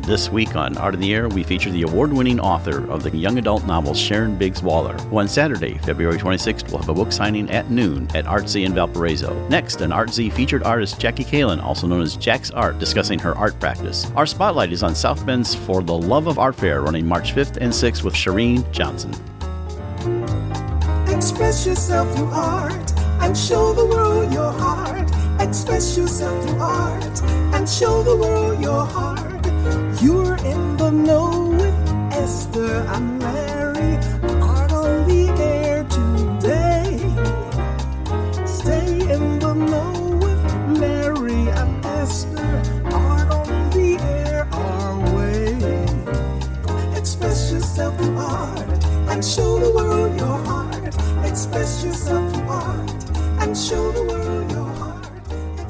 This week on Art in the Air, we feature the award-winning author of the young adult novel Sharon Biggs Waller, who on Saturday, February 26th, will have a book signing at noon at ArtZ in Valparaiso. Next, an ArtZ featured artist Jackie Kalin, also known as Jax Art, discussing her art practice. Our spotlight is on South Bend's For the Love of Art Fair, running March 5th and 6th with Shireen Johnson. Express yourself through art and show the world your heart. Express yourself through art and show the world your heart. You're in the know with Esther and Larry. Art on the air today. Stay in the know with Larry and Esther. Art on the air our way. Express yourself through art and show the world your heart. Express yourself through art and show the world your heart.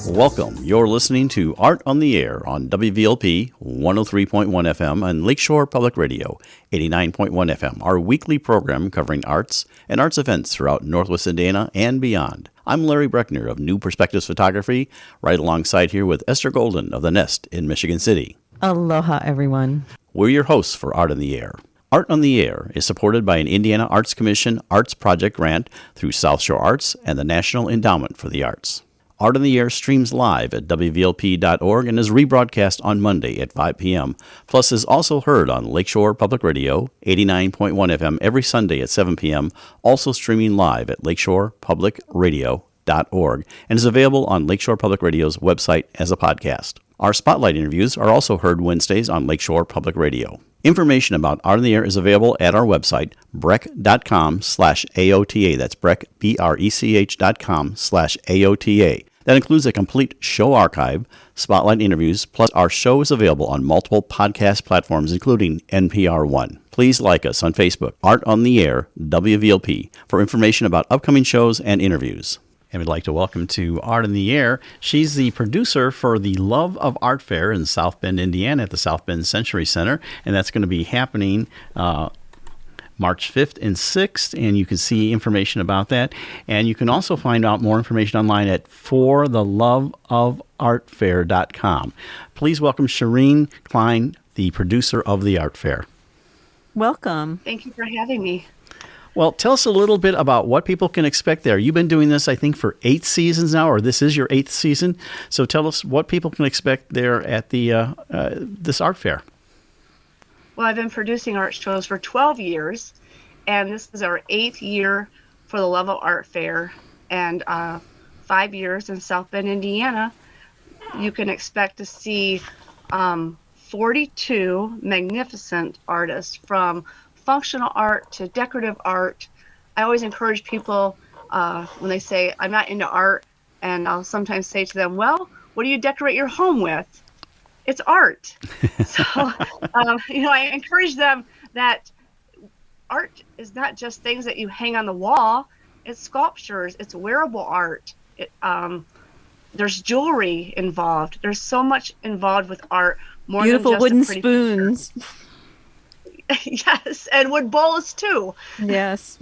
Welcome. You're listening to Art on the Air on WVLP 103.1 FM and Lakeshore Public Radio 89.1 FM, our weekly program covering arts and arts events throughout Northwest Indiana and beyond. I'm Larry Breckner of New Perspectives Photography, right alongside here with Esther Golden of The Nest in Michigan City. Aloha, everyone. We're your hosts for Art on the Air. Art on the Air is supported by an Indiana Arts Commission Arts Project grant through South Shore Arts and the National Endowment for the Arts. Art on the Air streams live at WVLP.org and is rebroadcast on Monday at 5 p.m., plus is also heard on Lakeshore Public Radio, 89.1 FM every Sunday at 7 p.m., also streaming live at lakeshorepublicradio.org, and is available on Lakeshore Public Radio's website as a podcast. Our spotlight interviews are also heard Wednesdays on Lakeshore Public Radio. Information about Art on the Air is available at our website, breck.com/AOTA. That's Breck, BRECH.com/AOTA. That includes a complete show archive, spotlight interviews, plus our show is available on multiple podcast platforms, including NPR One. Please like us on Facebook, Art on the Air, WVLP, for information about upcoming shows and interviews. And we'd like to welcome to Art in the Air. She's the producer for the Love of Art Fair in South Bend, Indiana at the South Bend Century Center. And that's going to be happening March 5th and 6th. And you can see information about that. And you can also find out more information online at fortheloveofartfair.com. Please welcome Shireen Klein, the producer of the art fair. Welcome. Thank you for having me. Well, tell us a little bit about what people can expect there. You've been doing this, I think, for 8 seasons now, or this is your 8th season. So tell us what people can expect there at the this art fair. Well, I've been producing art shows for 12 years, and this is our 8th year for the Love of Art Fair, and 5 years in South Bend, Indiana. You can expect to see 42 magnificent artists, from functional art to decorative art. I always encourage people when they say, I'm not into art, and I'll sometimes say to them, well, what do you decorate your home with? It's art. So, I encourage them that art is not just things that you hang on the wall. It's sculptures, it's wearable art. There's jewelry involved. There's so much involved with art. More beautiful than just wooden a pretty spoons. picture. Yes, and wood bowls too. Yes.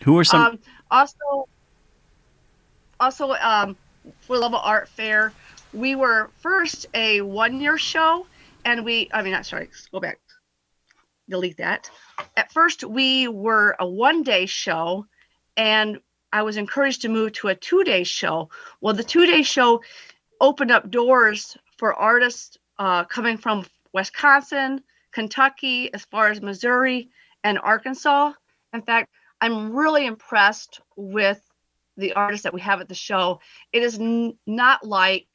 Who are some? Also, for Love of Art Fair, we were first a 1-year show, and go back, delete that. At first, we were a 1-day show, and I was encouraged to move to a 2-day show. Well, the 2-day show opened up doors for artists coming from Wisconsin, Kentucky, as far as Missouri and Arkansas. In fact, I'm really impressed with the artists that we have at the show. It is not like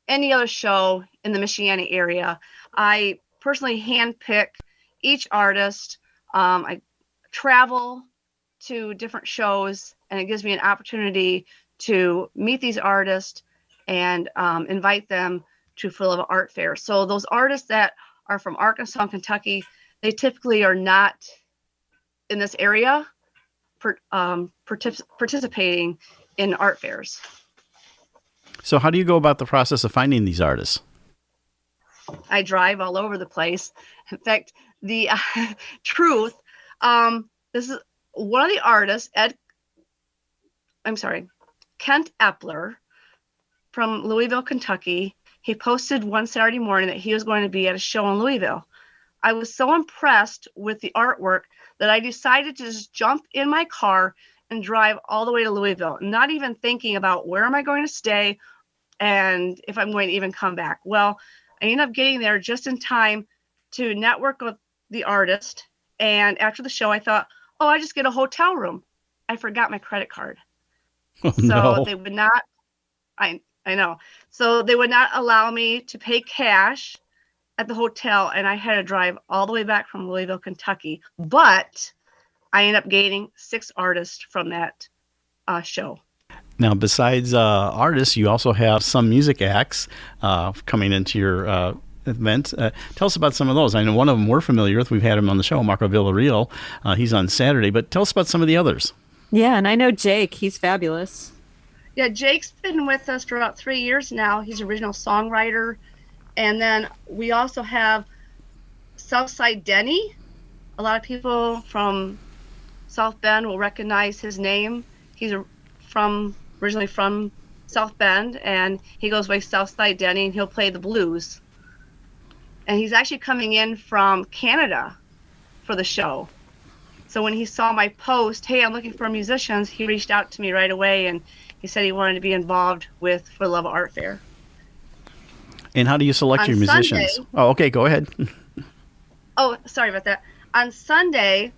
any other show in the Michiana area. I personally handpick each artist. I travel to different shows, and it gives me an opportunity to meet these artists and invite them to For the Love of Art Fair. So those artists that are from Arkansas and Kentucky, they typically are not in this area participating in art fairs. So how do you go about the process of finding these artists? I drive all over the place. In fact, the truth, this is one of the artists, Kent Epler from Louisville, Kentucky. he posted one Saturday morning that he was going to be at a show in Louisville. I was so impressed with the artwork that I decided to just jump in my car and drive all the way to Louisville, not even thinking about where am I going to stay and if I'm going to even come back. Well, I ended up getting there just in time to network with the artist. And after the show, I thought, oh, I just get a hotel room. I forgot my credit card. Oh, So no. they would not, I know. So they would not allow me to pay cash at the hotel. And I had to drive all the way back from Louisville, Kentucky. But I ended up gaining 6 artists from that show. Now, besides artists, you also have some music acts coming into your event. Tell us about some of those. I know one of them we're familiar with. We've had him on the show, Marco Villarreal. He's on Saturday, but tell us about some of the others. Yeah, and I know Jake. He's fabulous. Yeah, Jake's been with us for about 3 years now. He's an original songwriter. And then we also have Southside Denny. A lot of people from South Bend will recognize his name. He's originally from South Bend, and he goes by Southside Denny, and he'll play the blues. And he's actually coming in from Canada for the show. So when he saw my post, hey, I'm looking for musicians, he reached out to me right away, and he said he wanted to be involved with For the Love of Art Fair. And how do you select On your musicians? Sunday- Oh, okay, go ahead. Oh, sorry about that. On Sunday,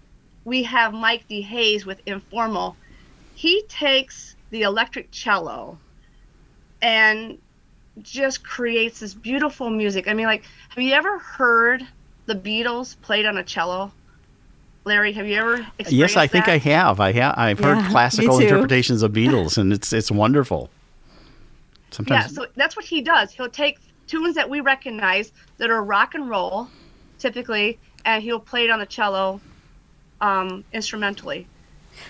we have Mike D. Hayes with Informal. He takes the electric cello and just creates this beautiful music. I mean, like, have you ever heard the Beatles played on a cello? Larry, have you ever experienced Yes, I think that? I have. I've heard Yeah, classical me too. interpretations of Beatles, and it's wonderful. Sometimes, Yeah, so that's what he does. He'll take tunes that we recognize that are rock and roll, typically, and he'll play it on the cello instrumentally.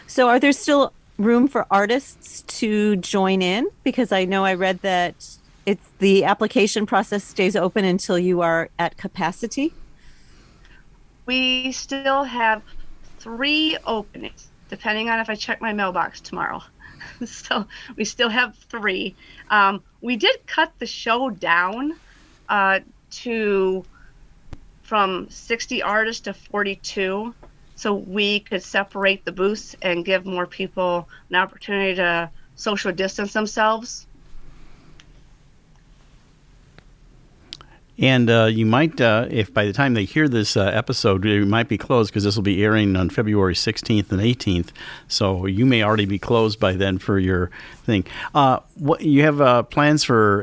So are there still room for artists to join in? Because I know I read that the application process stays open until you are at capacity. We still have 3 openings, depending on if I check my mailbox tomorrow. So we still have 3. We did cut the show down from 60 artists to 42, so we could separate the booths and give more people an opportunity to social distance themselves. and you might, if by the time they hear this episode, it might be closed because this will be airing on February 16th and 18th. So you may already be closed by then for your thing. What you have plans for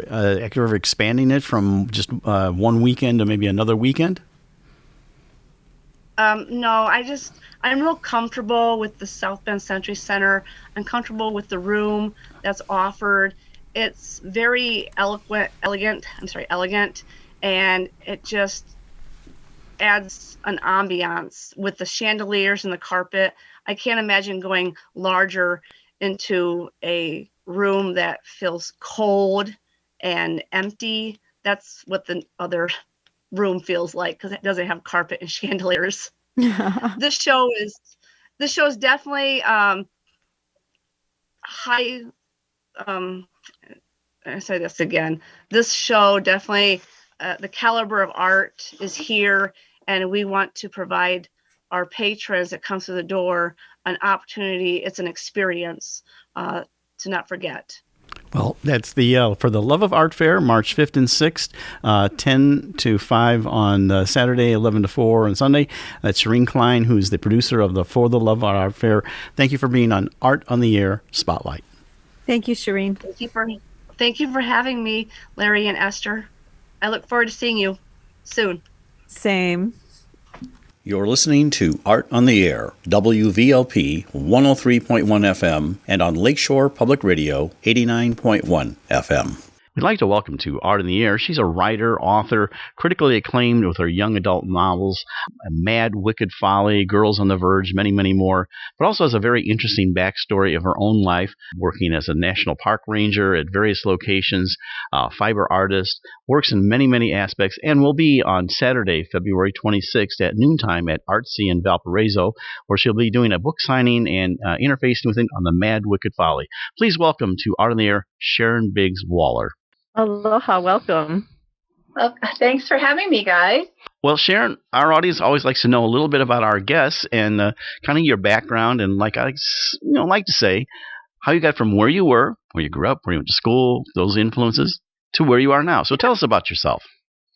expanding it from just one weekend to maybe another weekend? No, I'm real comfortable with the South Bend Century Center. I'm comfortable with the room that's offered. It's very elegant, and it just adds an ambiance with the chandeliers and the carpet. I can't imagine going larger into a room that feels cold and empty. That's what the other room feels like, because it doesn't have carpet and chandeliers. This show is definitely high. I say this again. This show definitely, the caliber of art is here, and we want to provide our patrons that come through the door an opportunity. It's an experience to not forget. Well, that's the For the Love of Art Fair, March 5th and 6th, 10 to 5 on Saturday, 11 to 4 on Sunday. That's Shireen Klein, who's the producer of the For the Love of Art Fair. Thank you for being on Art on the Air Spotlight. Thank you, Shireen. Thank you for having me, Larry and Esther. I look forward to seeing you soon. Same. You're listening to Art on the Air, WVLP 103.1 FM, and on Lakeshore Public Radio 89.1 FM. We'd like to welcome to Art in the Air. She's a writer, author, critically acclaimed with her young adult novels, Mad Wicked Folly, Girls on the Verge, many, many more, but also has a very interesting backstory of her own life, working as a national park ranger at various locations, fiber artist, works in many, many aspects, and will be on Saturday, February 26th at noontime at Artsy in Valparaiso, where she'll be doing a book signing and interfacing with it on the Mad Wicked Folly. Please welcome to Art in the Air, Sharon Biggs Waller. Aloha, welcome. Well, thanks for having me, guys. Well, Sharon, our audience always likes to know a little bit about our guests and kind of your background, and like I like to say, how you got from where you were, where you grew up, where you went to school, those influences, to where you are now. So tell us about yourself.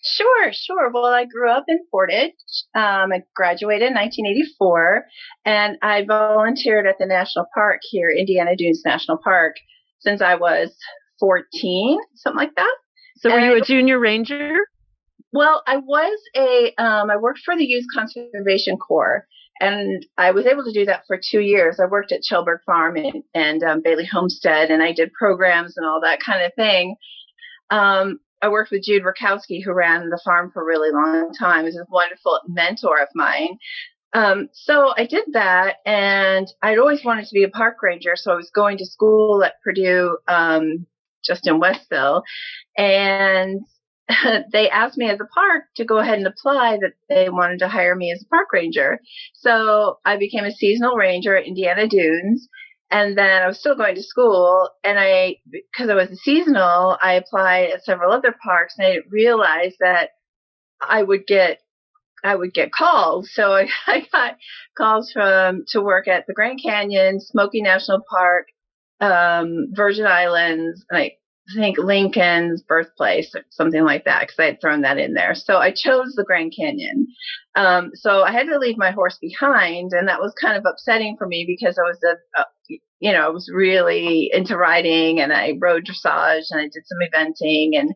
Sure. Well, I grew up in Portage. I graduated in 1984, and I volunteered at the national park here, Indiana Dunes National Park, since I was 14, something like that. So were you a junior ranger? Well, I worked for the Youth Conservation Corps, and I was able to do that for 2 years. I worked at Chelberg Farm and Bailey Homestead, and I did programs and all that kind of thing. I worked with Jude Rakowski, who ran the farm for a really long time. He's a wonderful mentor of mine. So I did that, and I'd always wanted to be a park ranger. So I was going to school at Purdue, just in Westville, and they asked me as a park to go ahead and apply that they wanted to hire me as a park ranger. So I became a seasonal ranger at Indiana Dunes. And then I was still going to school, and because I was a seasonal, I applied at several other parks, and I didn't realize that I would get calls. So I got calls to work at the Grand Canyon, Smoky National Park, Virgin Islands, and I think Lincoln's birthplace or something like that, because I had thrown that in there. So I chose the Grand Canyon. So I had to leave my horse behind, and that was kind of upsetting for me because I was I was really into riding, and I rode dressage, and I did some eventing, and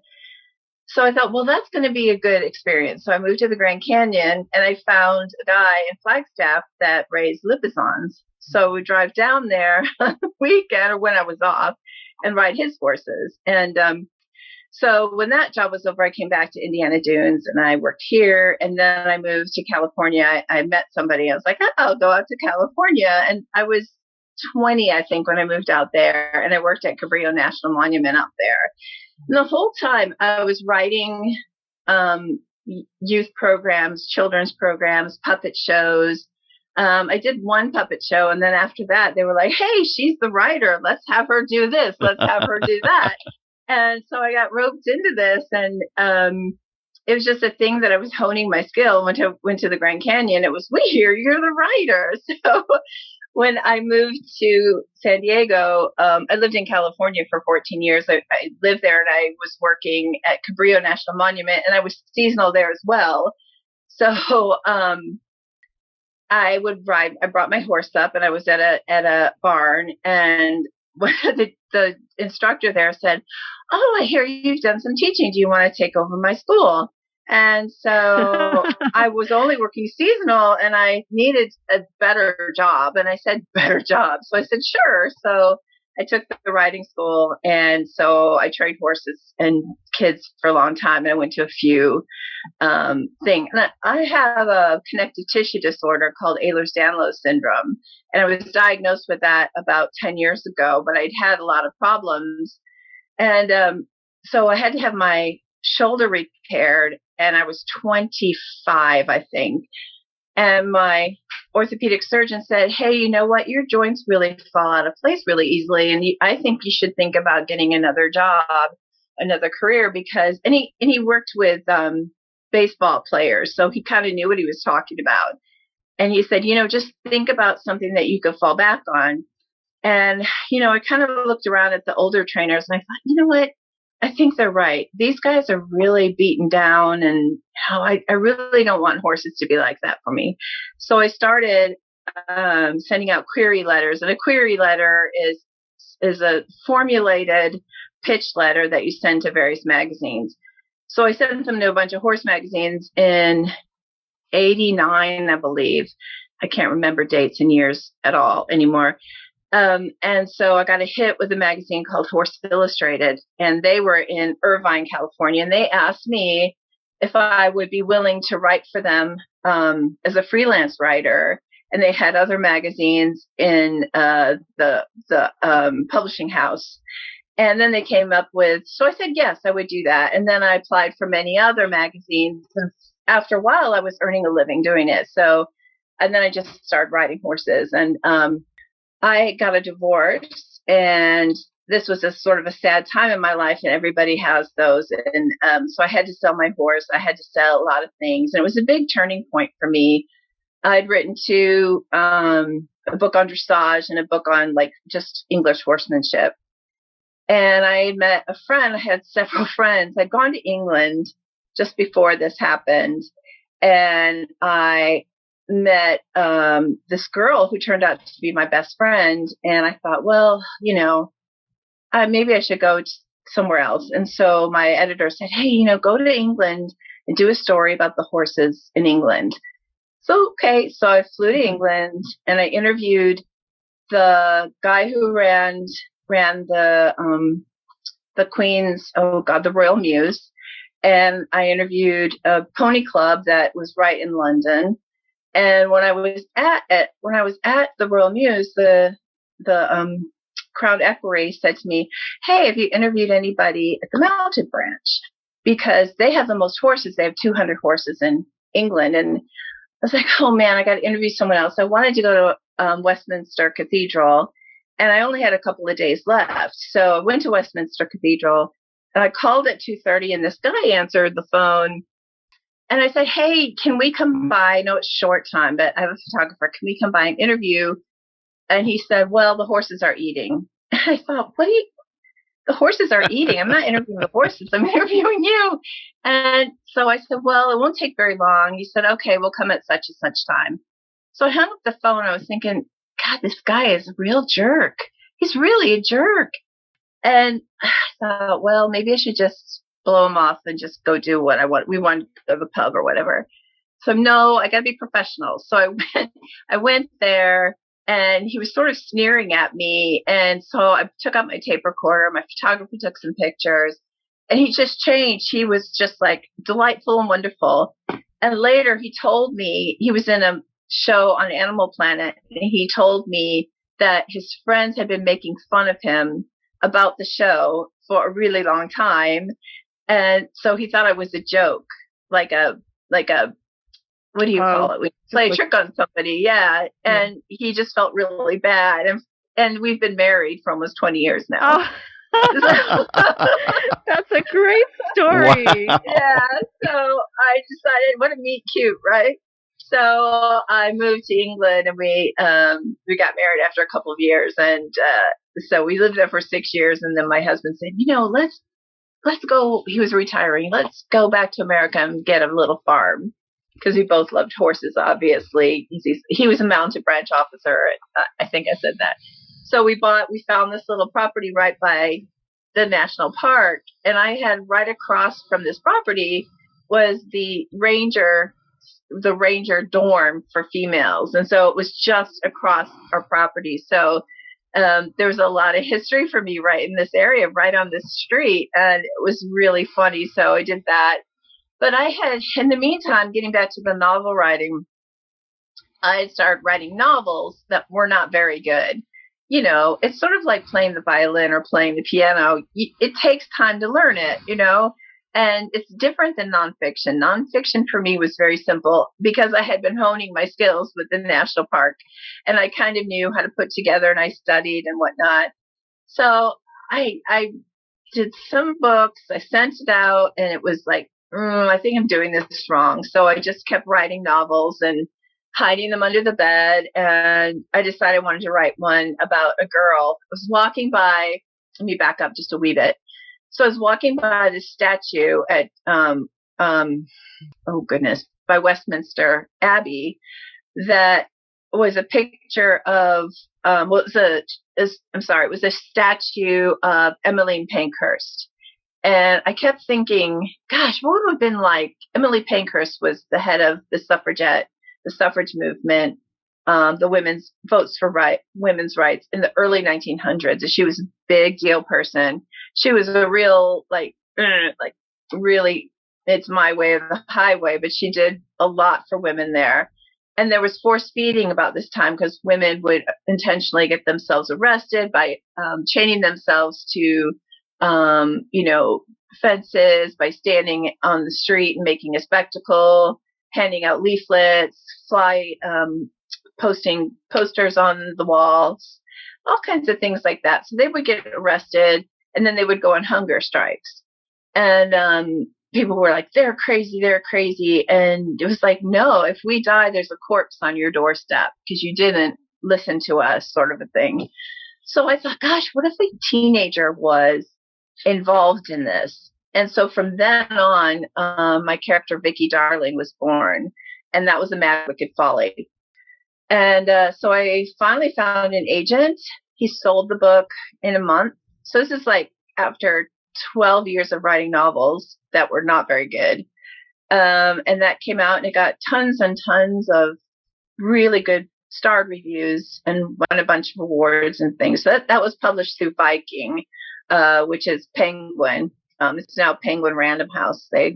so I thought, well, that's going to be a good experience. So I moved to the Grand Canyon, and I found a guy in Flagstaff that raised Lipizans. So we drive down there on the weekend or when I was off and ride his horses. And so when that job was over, I came back to Indiana Dunes, and I worked here. And then I moved to California. I met somebody. I was like, I'll go out to California. And I was 20, I think, when I moved out there. And I worked at Cabrillo National Monument out there. And the whole time I was writing youth programs, children's programs, puppet shows. I did one puppet show, and then after that, they were like, hey, she's the writer. Let's have her do this. Let's have her do that. And so I got roped into this, and it was just a thing that I was honing my skill. Went to the Grand Canyon. It was, we hear you're the writer. So when I moved to San Diego, I lived in California for 14 years. I lived there, and I was working at Cabrillo National Monument, and I was seasonal there as well. So I would ride. I brought my horse up, and I was at a barn, and the instructor there said, "Oh, I hear you've done some teaching. Do you want to take over my school?" And so I was only working seasonal, and I needed a better job. And I said, better job. So I said, sure. So I took the riding school, and so I trained horses and kids for a long time. And I went to a few things. And I have a connective tissue disorder called Ehlers-Danlos syndrome. And I was diagnosed with that about 10 years ago, but I'd had a lot of problems. And so I had to have my shoulder repaired, and I was 25, I think. And my orthopedic surgeon said, hey, you know what? Your joints really fall out of place really easily. And I think you should think about getting another job, another career, because, and he worked with baseball players. So he kind of knew what he was talking about. And he said, just think about something that you could fall back on. And, I kind of looked around at the older trainers, and I thought, you know what? I think they're right. These guys are really beaten down, and I really don't want horses to be like that for me. So I started sending out query letters, and a query letter is a formulated pitch letter that you send to various magazines. So I sent them to a bunch of horse magazines in 89, I believe. I can't remember dates and years at all anymore. And so I got a hit with a magazine called Horse Illustrated, and they were in Irvine, California. And they asked me if I would be willing to write for them as a freelance writer. And they had other magazines in the publishing house. And then they came up with, so I said, yes, I would do that. And then I applied for many other magazines. And after a while, I was earning a living doing it. So, and then I just started riding horses. And I got a divorce, and this was a sort of a sad time in my life, and everybody has those. And so I had to sell my horse. I had to sell a lot of things. And it was a big turning point for me. I'd written a book on dressage and a book on like just English horsemanship. And I met a friend. I had several friends. I'd gone to England just before this happened. And I met this girl who turned out to be my best friend. And I thought, well, maybe I should go somewhere else. And so my editor said, hey, go to England and do a story about the horses in England. So, okay. So I flew to England and I interviewed the guy who ran the Queen's, the Royal Mews. And I interviewed a pony club that was right in London. And when I was at the Royal Mews, the Crown Equerry said to me, hey, have you interviewed anybody at the Mounted branch? Because they have the most horses. They have 200 horses in England. And I was like, oh man, I got to interview someone else. I wanted to go to Westminster Cathedral, and I only had a couple of days left. So I went to Westminster Cathedral, and I called at 2:30, and this guy answered the phone. And I said, hey, can we come by? I know it's short time, but I have a photographer. Can we come by and interview? And he said, well, the horses are eating. And I thought, the horses are eating. I'm not interviewing the horses. I'm interviewing you. And so I said, well, it won't take very long. He said, okay, we'll come at such and such time. So I hung up the phone. I was thinking, God, this guy is a real jerk. He's really a jerk. And I thought, well, maybe I should just blow him off and just go do what I want. We want to go to the pub or whatever. So no, I got to be professional. So I went there. And he was sort of sneering at me. And so I took out my tape recorder. My photographer took some pictures. And he just changed. He was just like delightful and wonderful. And later he told me, he was in a show on Animal Planet. And he told me that his friends had been making fun of him about the show for a really long time. And so he thought I was a joke, like a what do you call it? We play a trick on somebody. Yeah. And he just felt really bad. And we've been married for almost 20 years now. Oh. That's a great story. Wow. Yeah. So I decided, what a meet cute, right? So I moved to England and we got married after a couple of years. And so we lived there for 6 years. And then my husband said, let's go. He was retiring. Let's go back to America and get a little farm. Because we both loved horses, obviously. He was a mounted branch officer. I think I said that. So we found this little property right by the national park. And I had right across from this property was the ranger dorm for females. And so it was just across our property. So there was a lot of history for me right in this area, right on this street. And it was really funny. So I did that. But I had, in the meantime, getting back to the novel writing, I had started writing novels that were not very good. It's sort of like playing the violin or playing the piano. It takes time to learn it, and it's different than nonfiction. Nonfiction for me was very simple because I had been honing my skills with the national park, and I kind of knew how to put together, and I studied and whatnot. So I did some books. I sent it out, and it was like, I think I'm doing this wrong. So I just kept writing novels and hiding them under the bed. And I decided I wanted to write one about a girl. I was walking by, let me back up just a wee bit. So I was walking by this statue at, by Westminster Abbey that was a picture of, it was a statue of Emmeline Pankhurst. And I kept thinking, gosh, what would have been like? Emily Pankhurst was the head of the suffrage movement, the women's votes for women's rights in the early 1900s. She was a big deal person. She was a real, really, it's my way or the highway, but she did a lot for women there. And there was force feeding about this time because women would intentionally get themselves arrested by chaining themselves to fences, by standing on the street and making a spectacle, handing out leaflets, posting posters on the walls. all kinds of things like that. So they would get arrested and then they would go on hunger strikes. And people were like, they're crazy, they're crazy. And it was like, no, if we die, there's a corpse on your doorstep because you didn't listen to us, sort of a thing. So I thought, gosh, what if a teenager was involved in this? And so from then on, my character, Vicky Darling, was born. And that was A Mad Wicked Folly. And so I finally found an agent. He sold the book in a month. So this is like after 12 years of writing novels that were not very good. And that came out and it got tons and tons of really good starred reviews and won a bunch of awards and things. So that was published through Viking, which is Penguin. It's now Penguin Random House. They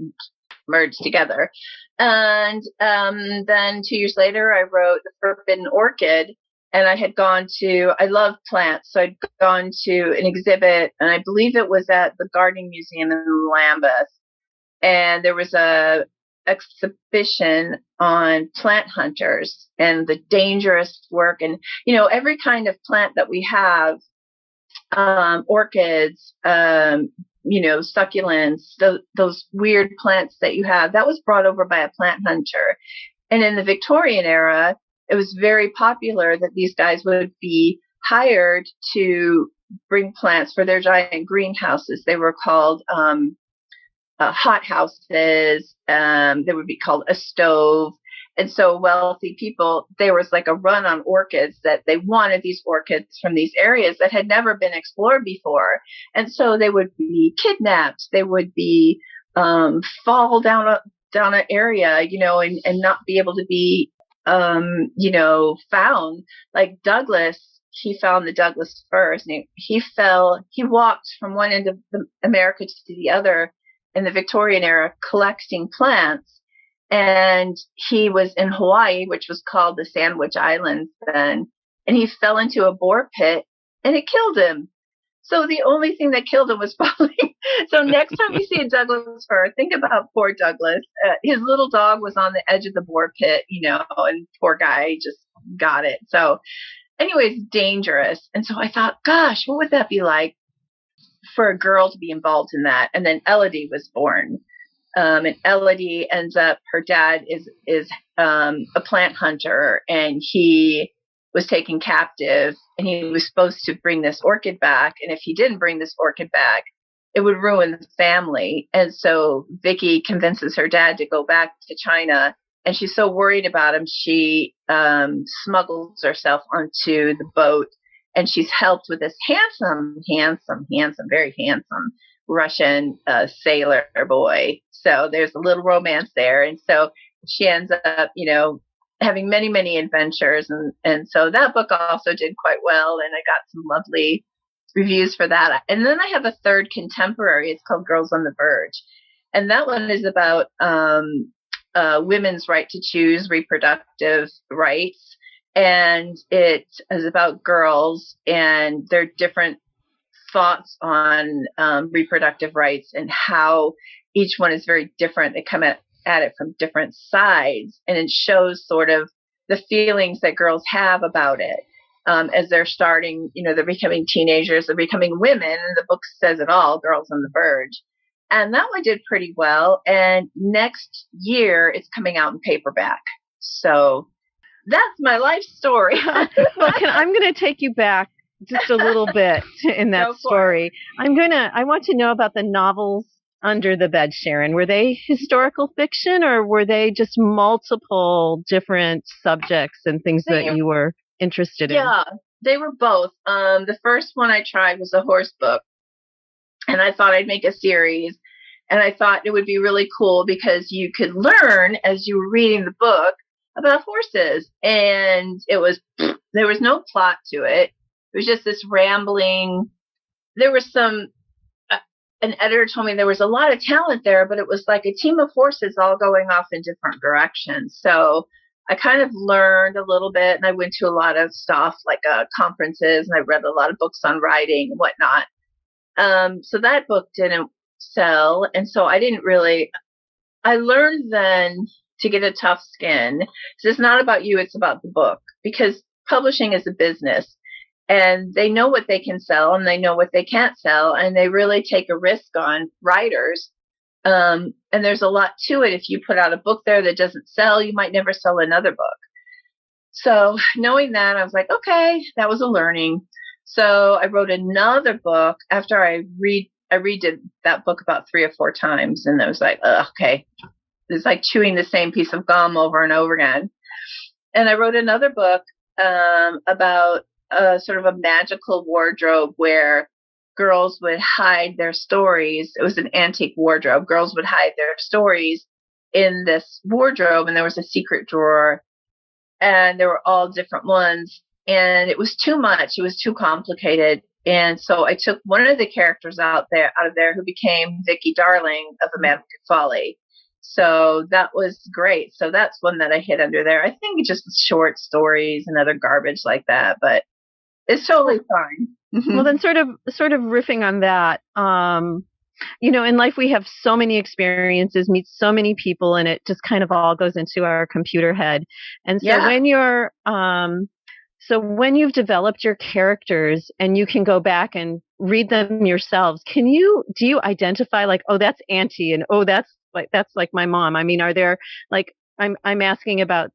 merged together. And then 2 years later, I wrote The Forbidden Orchid. And I love plants. So I'd gone to an exhibit, and I believe it was at the Gardening Museum in Lambeth. And there was a exhibition on plant hunters and the dangerous work. And, every kind of plant that we have, orchids, succulents, those weird plants that you have, that was brought over by a plant hunter. And in the Victorian era, it was very popular that these guys would be hired to bring plants for their giant greenhouses. They were called hot houses. They would be called a stove. And so wealthy people, there was like a run on orchids that they wanted these orchids from these areas that had never been explored before. And so they would be kidnapped. They would be fall down an area, and not be able to be, found. Like Douglas, he found the Douglas firs. And he walked from one end of America to the other in the Victorian era collecting plants. And he was in Hawaii, which was called the Sandwich Islands then, and he fell into a boar pit and it killed him. So the only thing that killed him was falling. So next time you see a Douglas fir, think about poor Douglas. His little dog was on the edge of the boar pit, and poor guy just got it. So anyways, dangerous. And so I thought, gosh, what would that be like for a girl to be involved in that? And then Elodie was born. And Elodie ends up, her dad is a plant hunter, and he was taken captive, and he was supposed to bring this orchid back. And if he didn't bring this orchid back, it would ruin the family. And so Vicky convinces her dad to go back to China, and she's so worried about him, she smuggles herself onto the boat, and she's helped with this handsome, very handsome Russian sailor boy. So there's a little romance there. And so she ends up, having many, many adventures. And so that book also did quite well. And I got some lovely reviews for that. And then I have a third contemporary. It's called Girls on the Verge. And that one is about women's right to choose, reproductive rights. And it is about girls and their different thoughts on reproductive rights and how each one is very different. They come at it from different sides, and it shows sort of the feelings that girls have about it as they're starting, they're becoming teenagers, they're becoming women, and the book says it all, Girls on the Verge. And that one did pretty well. And next year it's coming out in paperback. So that's my life story. Well, I'm going to take you back just a little bit in that story. I want to know about the novels under the bed, Sharon. Were they historical fiction, or were they just multiple different subjects and things that you were interested in? Yeah, they were both. The first one I tried was a horse book, and I thought I'd make a series, and I thought it would be really cool because you could learn as you were reading the book about horses, and there was no plot to it. It was just this rambling. There was an editor told me there was a lot of talent there, but it was like a team of horses all going off in different directions. So I kind of learned a little bit, and I went to a lot of stuff like conferences, and I read a lot of books on riding and whatnot. So that book didn't sell. And so I learned then to get a tough skin. So it's not about you, it's about the book, because publishing is a business. and they know what they can sell and they know what they can't sell, and they really take a risk on writers. And there's a lot to it. If you put out a book there that doesn't sell, you might never sell another book. So knowing that, I was like, okay, that was a learning. So I wrote another book after I redid that book about 3 or 4 times, and I was like, okay, it's like chewing the same piece of gum over and over again. And I wrote another book about sort of a magical wardrobe where girls would hide their stories. It was an antique wardrobe. Girls would hide their stories in this wardrobe, and there was a secret drawer, and there were all different ones. And it was too much. It was too complicated. And so I took one of the characters out of there who became Vicky Darling of American Folly. So that was great. So that's one that I hid under there. I think just short stories and other garbage like that, but it's totally fine. Well, then sort of riffing on that, in life we have so many experiences, meet so many people, and it just kind of all goes into our computer head. And so when you're, when you've developed your characters and you can go back and read them yourselves, do you identify like, oh, that's Auntie, and oh, that's like my mom? I mean, are there like, I'm asking about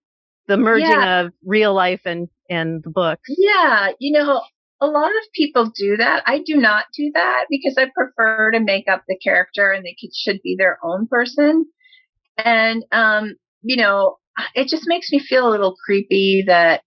the merging of real life and the books. Yeah. A lot of people do that. I do not do that because I prefer to make up the character and they should be their own person. And, it just makes me feel a little creepy that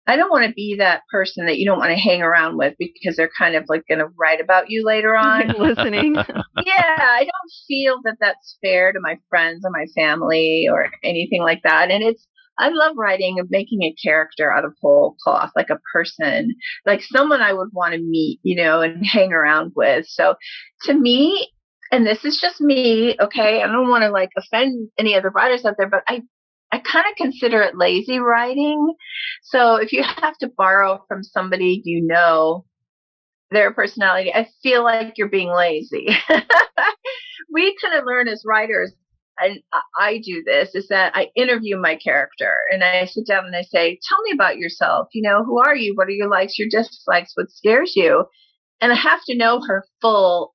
I don't want to be that person that you don't want to hang around with because they're kind of like going to write about you later on. Listening. Yeah, I don't feel that that's fair to my friends or my family or anything like that. And I love writing and making a character out of whole cloth, like a person, like someone I would want to meet, and hang around with. So to me, and this is just me, okay, I don't want to like offend any other writers out there, but I kind of consider it lazy writing. So if you have to borrow from somebody, their personality, I feel like you're being lazy. We kind of learn as writers, and I do this, is that I interview my character and I sit down and I say, tell me about yourself. Who are you? What are your likes, your dislikes? What scares you? And I have to know her full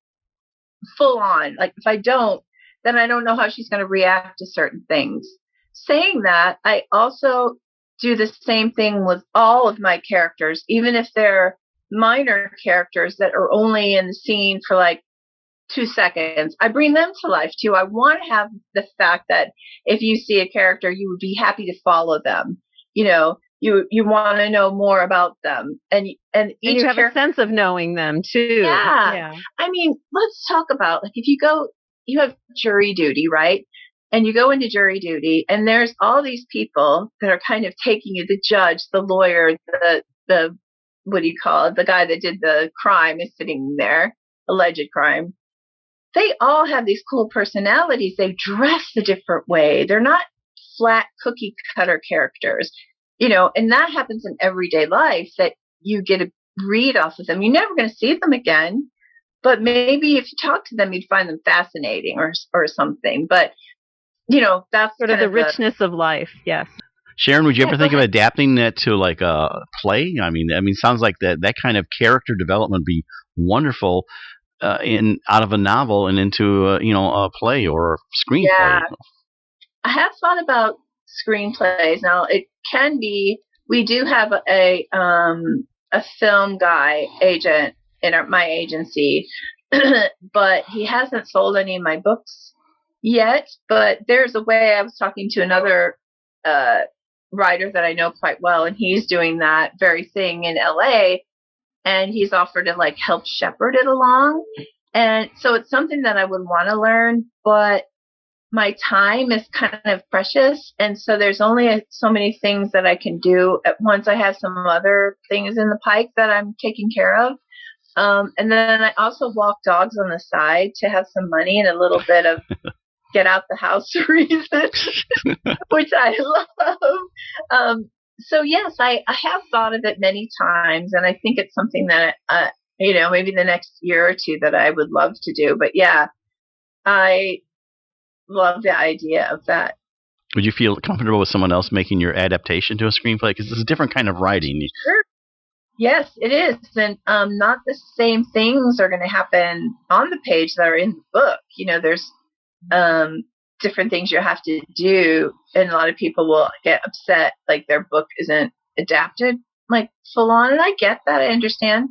on. Like if I don't, then I don't know how she's going to react to certain things. Saying that, I also do the same thing with all of my characters, even if they're minor characters that are only in the scene for like 2 seconds. I bring them to life too. I want to have the fact that if you see a character, you would be happy to follow them. You want to know more about them, and you have a sense of knowing them too. Yeah. I mean, let's talk about like if you have jury duty, right? And you go into jury duty, and there's all these people that are kind of taking you, the judge, the lawyer, the what do you call it? The guy that did the crime is sitting there, alleged crime. They all have these cool personalities. They dress a different way. They're not flat cookie cutter characters, and that happens in everyday life that you get a read off of them. You're never going to see them again, but maybe if you talk to them, you'd find them fascinating or something. But that's sort of the richness of life. Yes. Sharon, would you ever think of adapting that to like a play? I mean, sounds like that kind of character development would be wonderful out of a novel and into a play or a screenplay. Yeah, I have thought about screenplays. Now it can be. We do have a film guy agent in my agency, but he hasn't sold any of my books yet. But there's a way. I was talking to another writer that I know quite well, and he's doing that very thing in LA, and he's offered to like help shepherd it along. And so it's something that I would want to learn, but my time is kind of precious. And so there's only so many things that I can do at once. I have some other things in the pike that I'm taking care of. And then I also walk dogs on the side to have some money and a little bit of get out the house reason, which I love. So yes, I have thought of it many times, and I think it's something that, maybe the next year or two that I would love to do. But yeah, I love the idea of that. Would you feel comfortable with someone else making your adaptation to a screenplay? Because it's a different kind of writing. Sure. Yes, it is. And not the same things are going to happen on the page that are in the book. There's different things you have to do. And a lot of people will get upset, like their book isn't adapted like full on. And I get that. I understand.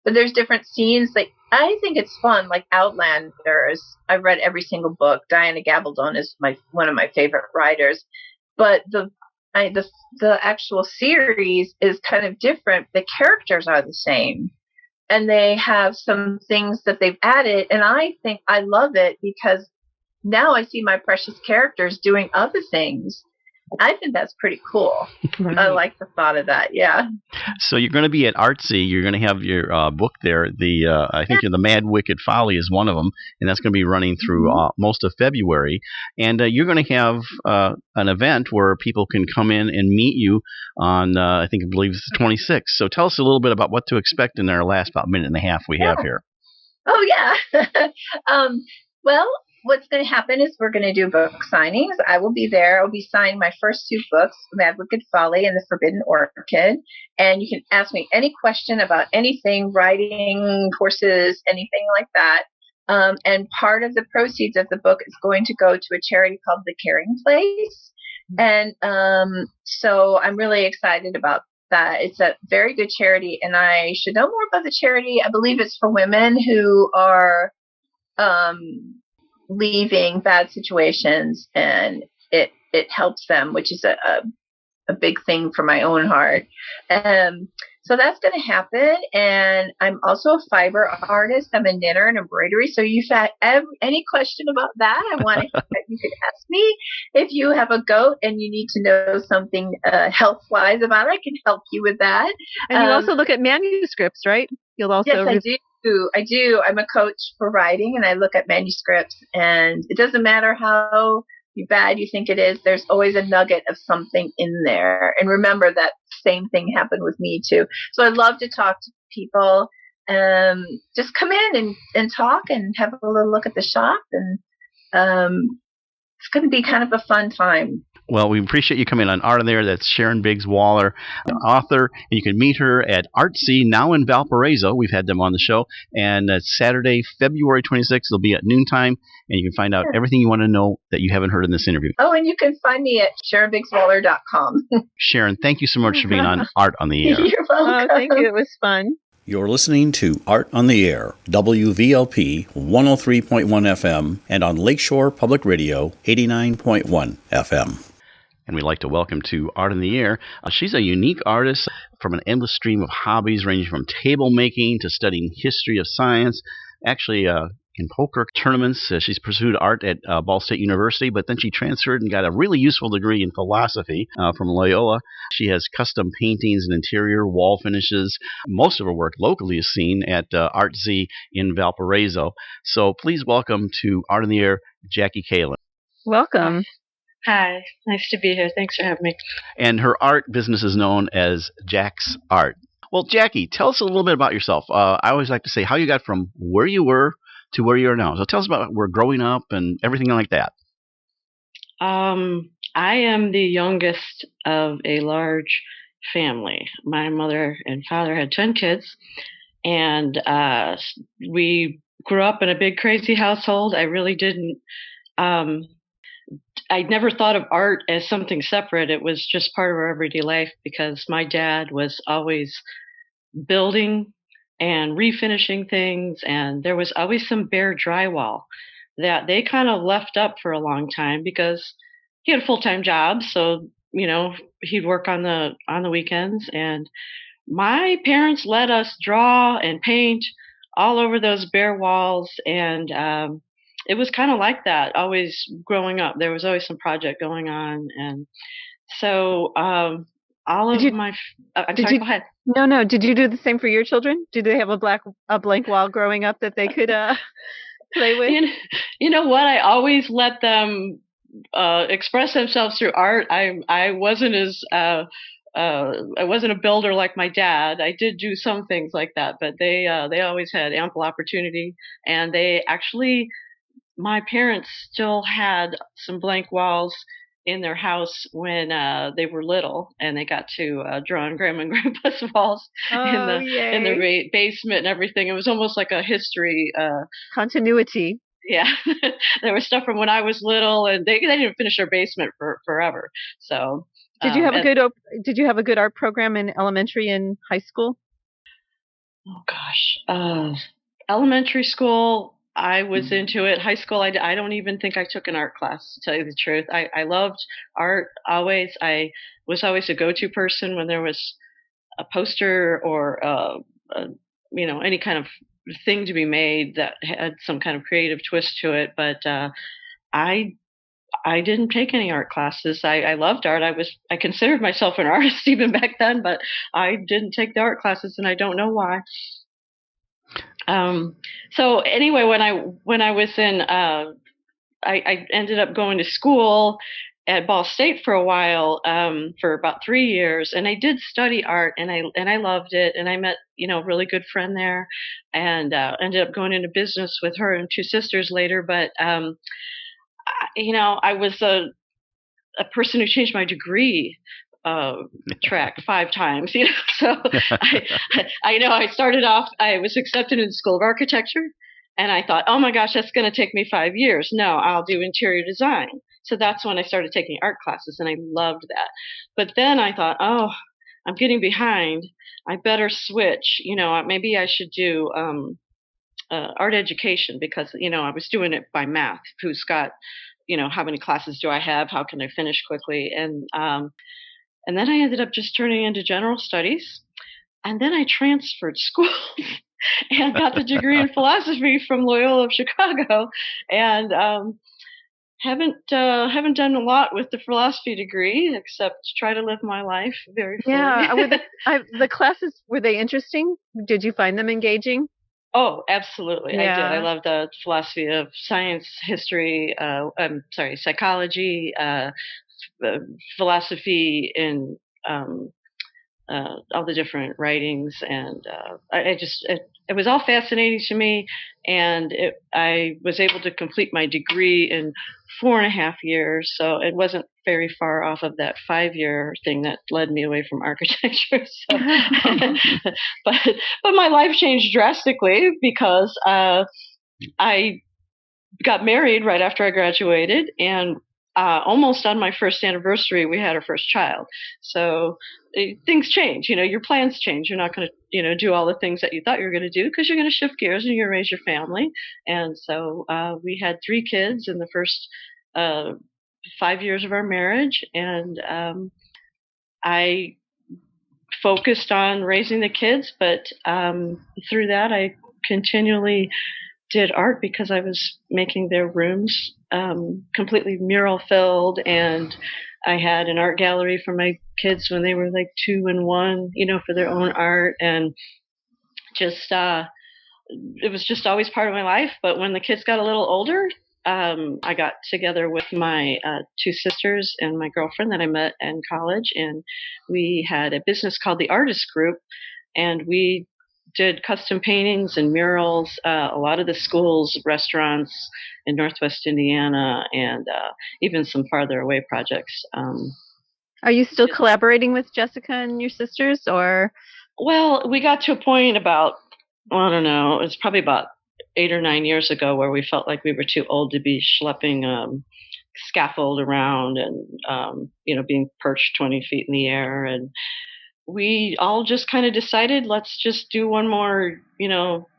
But there's different scenes. Like, I think it's fun. Like Outlanders, I've read every single book. Diana Gabaldon is one of my favorite writers. But the actual series is kind of different. The characters are the same, and they have some things that they've added, and I think I love it because now I see my precious characters doing other things. I think that's pretty cool. Right. I like the thought of that. Yeah. So you're going to be at Artsy. You're going to have your book there. I think The Mad Wicked Folly is one of them, and that's going to be running through most of February. And you're going to have an event where people can come in and meet you on, I believe it's the 26th. So tell us a little bit about what to expect in our last about minute and a half we have here. Oh, yeah. Well, what's going to happen is we're going to do book signings. I will be there. I'll be signing my first two books, Mad Wicked Folly and The Forbidden Orchid. And you can ask me any question about anything, writing, horses, anything like that. And part of the proceeds of the book is going to go to a charity called The Caring Place. And so I'm really excited about that. It's a very good charity, and I should know more about the charity. I believe it's for women who are leaving bad situations, and it helps them, which is a big thing for my own heart. So that's going to happen. And I'm also a fiber artist. I'm a knitter and embroidery. So you've had any question about that, I want to you could ask me. If you have a goat and you need to know something health-wise about it, I can help you with that. And you also look at manuscripts, right? You'll also yes, I do. I do. I'm a coach for writing, and I look at manuscripts, and it doesn't matter how bad you think it is, there's always a nugget of something in there. And remember, that same thing happened with me too. So I love to talk to people. Just come in and talk and have a little look at the shop, and it's going to be kind of a fun time. Well, we appreciate you coming on Art on the Air. That's Sharon Biggs Waller, author, and you can meet her at Artsy, now in Valparaiso. We've had them on the show, and it's Saturday, February 26th. It'll be at noontime, and you can find out everything you want to know that you haven't heard in this interview. Oh, and you can find me at SharonBiggsWaller.com. Sharon, thank you so much for being on Art on the Air. You're welcome. Oh, thank you. It was fun. You're listening to Art on the Air, WVLP 103.1 FM, and on Lakeshore Public Radio 89.1 FM. And we'd like to welcome to Art in the Air. She's a unique artist from an endless stream of hobbies, ranging from table making to studying history of science. Actually, in poker tournaments, she's pursued art at Ball State University, but then she transferred and got a really useful degree in philosophy from Loyola. She has custom paintings and interior wall finishes. Most of her work locally is seen at Artsy in Valparaiso. So please welcome to Art in the Air, Jackie Kalin. Welcome. Hi, nice to be here. Thanks for having me. And her art business is known as Jax Art. Well, Jackie, tell us a little bit about yourself. I always like to say how you got from where you were to where you are now. So tell us about where growing up and everything like that. I am the youngest of a large family. My mother and father had 10 kids, and we grew up in a big, crazy household. I really didn't. I never thought of art as something separate. It was just part of our everyday life because my dad was always building and refinishing things, and there was always some bare drywall that they kind of left up for a long time because he had a full-time job. So, he'd work on the weekends, and my parents let us draw and paint all over those bare walls, and it was kind of like that always growing up. There was always some project going on. And so I'm sorry, go ahead. No. Did you do the same for your children? Did they have a blank wall growing up that they could play with? You know what? I always let them express themselves through art. I wasn't I wasn't a builder like my dad. I did do some things like that, but they always had ample opportunity, and they actually, my parents still had some blank walls in their house when they were little, and they got to draw on Grandma and Grandpa's walls in Oh, the yay. basement and everything. It was almost like a history. Continuity. Yeah, there was stuff from when I was little, and they didn't finish their basement for forever. So, Did you have a and, good did you have a good art program in elementary and high school? oh gosh, elementary school, I was into it. High school, I don't even think I took an art class, to tell you the truth. I loved art always. I was always a go-to person when there was a poster or any kind of thing to be made that had some kind of creative twist to it. But I I didn't take any art classes. I loved art. I considered myself an artist even back then, but I didn't take the art classes, and I don't know why. So anyway, when I was in, I ended up going to school at Ball State for a while, for about 3 years, and I did study art, and I loved it, and I met a really good friend there, and ended up going into business with her and two sisters later. But I was a person who changed my degree track 5 times, So I started off. I was accepted in the School of Architecture, and I thought, oh my gosh, that's going to take me 5 years. No, I'll do interior design. So that's when I started taking art classes, and I loved that. But then I thought, oh, I'm getting behind. I better switch. Maybe I should do art education, because I was doing it by math. Who's got how many classes do I have? How can I finish quickly? And then I ended up just turning into general studies. And then I transferred schools and got the degree in philosophy from Loyola of Chicago. And haven't done a lot with the philosophy degree except try to live my life very fully. Yeah. The classes, were they interesting? Did you find them engaging? Oh, absolutely. Yeah. I did. I loved the philosophy of science, history, psychology, philosophy in all the different writings. And it was all fascinating to me. And I was able to complete my degree in 4.5 years. So it wasn't very far off of that 5-year thing that led me away from architecture. So, but my life changed drastically because I got married right after I graduated, and almost on my first anniversary, we had our first child. So things change, your plans change. You're not going to, do all the things that you thought you were going to do, because you're going to shift gears and you're going to raise your family. And so we had 3 kids in the first 5 years of our marriage, and I focused on raising the kids, but through that, I continually did art because I was making their rooms completely mural filled, and I had an art gallery for my kids when they were like 2 and 1, for their own art, and just it was just always part of my life. But when the kids got a little older, I got together with my 2 sisters and my girlfriend that I met in college, and we had a business called the Artist Group, and we did custom paintings and murals, a lot of the schools, restaurants in Northwest Indiana, and even some farther away projects. Are you still collaborating with Jessica and your sisters, or? Well, we got to a point about, I don't know, it's probably about 8 or 9 years ago, where we felt like we were too old to be schlepping scaffold around and being perched 20 feet in the air. And we all just kind of decided, let's just do one more,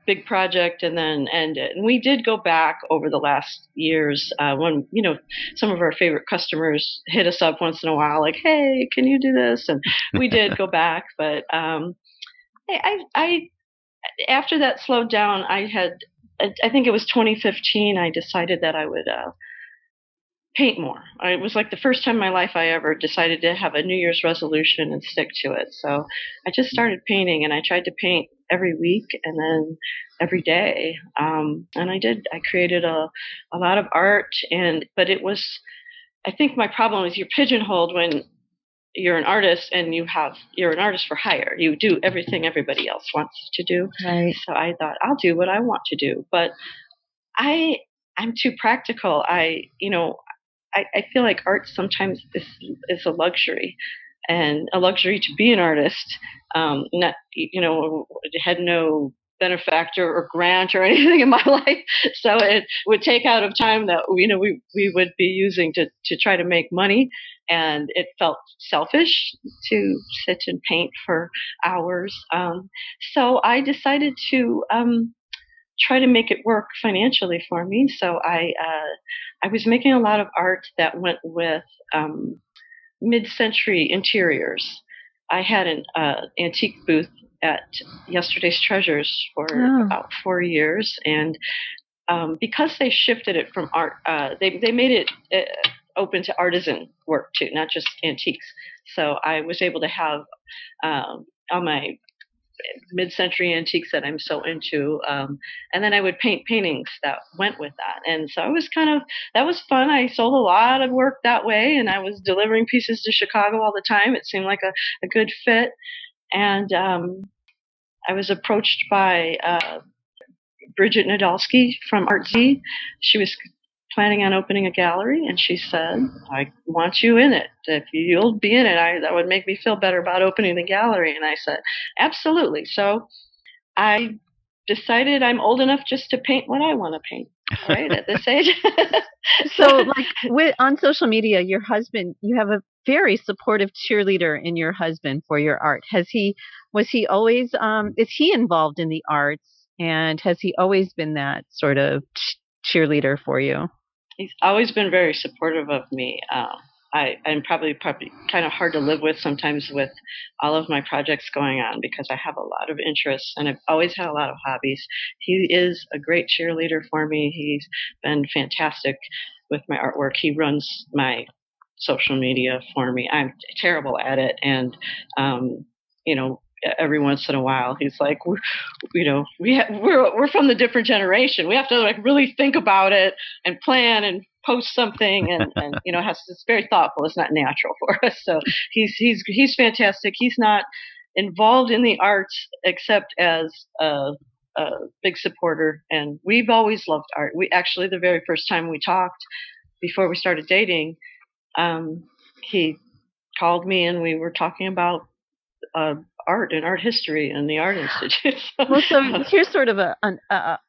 big project and then end it. And we did go back over the last years when, some of our favorite customers hit us up once in a while, like, hey, can you do this? And we did go back. But I after that slowed down, I think it was 2015, I decided that I would paint more. It was like the first time in my life I ever decided to have a New Year's resolution and stick to it. So I just started painting, and I tried to paint every week and then every day. And I created a lot of art, but I think my problem is you're pigeonholed when you're an artist, and you're an artist for hire. You do everything everybody else wants you to do. Right. So I thought, I'll do what I want to do. But I'm too practical. I feel like art sometimes is a luxury, and a luxury to be an artist. Not, had no benefactor or grant or anything in my life, so it would take out of time that we would be using to try to make money, and it felt selfish to sit and paint for hours. So I decided to try to make it work financially for me. So I was making a lot of art that went with mid-century interiors. I had an antique booth at Yesterday's Treasures for about 4 years, and because they shifted it from art, they made it open to artisan work too, not just antiques. So I was able to have all my mid-century antiques that I'm so into, and then I would paint paintings that went with that. And so I was that was fun. I sold a lot of work that way, and I was delivering pieces to Chicago all the time. It seemed like a good fit. And I was approached by Bridget Nadolski from Artsy. She was planning on opening a gallery, and she said, "I want you in it. If you'll be in it, that would make me feel better about opening the gallery." And I said, "Absolutely." So I decided I'm old enough just to paint what I want to paint, right, at this age. So, on social media, your husband, you have a very supportive cheerleader in your husband for your art. Was he always, is he involved in the arts, and has he always been that sort of cheerleader for you? He's always been very supportive of me. I'm probably kind of hard to live with sometimes with all of my projects going on because I have a lot of interests and I've always had a lot of hobbies. He is a great cheerleader for me. He's been fantastic with my artwork. He runs my social media for me. I'm terrible at it, and every once in a while he's like, we're from the different generation. We have to really think about it and plan and post something, and it's very thoughtful. It's not natural for us. So he's fantastic. He's not involved in the arts except as a big supporter, and we've always loved art. We actually, the very first time we talked before we started dating, he called me and we were talking about art and art history and the Art Institute. So here's sort of a